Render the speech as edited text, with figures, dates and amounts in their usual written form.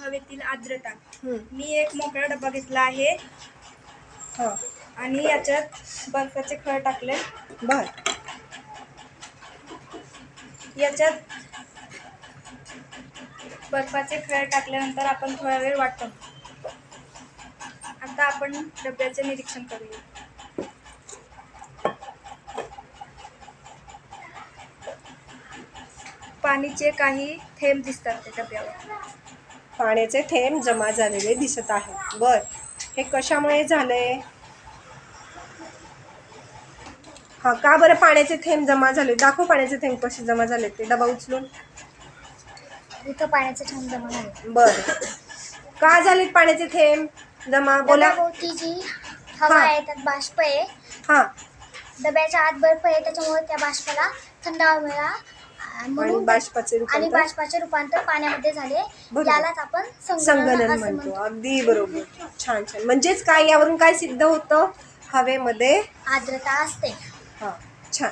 हवेतील आर्द्रता. मी एक मोकळा डबा घेतला आहे आणि याच्यात बर्फाचे खळ टाकले. बर. याच्यात बर्फाचे खळ टाकल्यानंतर आपण थोडा वेळ वाट पाहू. आता आपण डब्याचे निरीक्षण करूया. पाणीचे काही थेंब दिसतात ते डब्यावर. पाण्याचे थेंब जमा झालेले दिसत आहेत. बर, हे कशामुळे झालंय? हा, का बरं पाण्याचे थेंब जमा झाले? दाखव पाण्याचे थेंब कसे जमा झाले ते. डबा उचलून. इथं पाण्याचे थेंब जमा झाले. बर, का झाले पाण्याचे थेंब जमा? बोला. डब्याभोवती जी हवा आहे त्यात बाष्प आहे. हा, डब्याच्या आत बर्फ आहे त्याच्यामुळे त्या बाष्पाला थंडावा मिळाला आणि बाष्पाचे रूपांतर पाण्यामध्ये झाले. बरोबर. यालाच आपण संगणन म्हणतो. अगदी बरोबर. छान छान. म्हणजेच काय, यावरून काय सिद्ध होतं? हवेमध्ये आर्द्रता असते. हा, छान.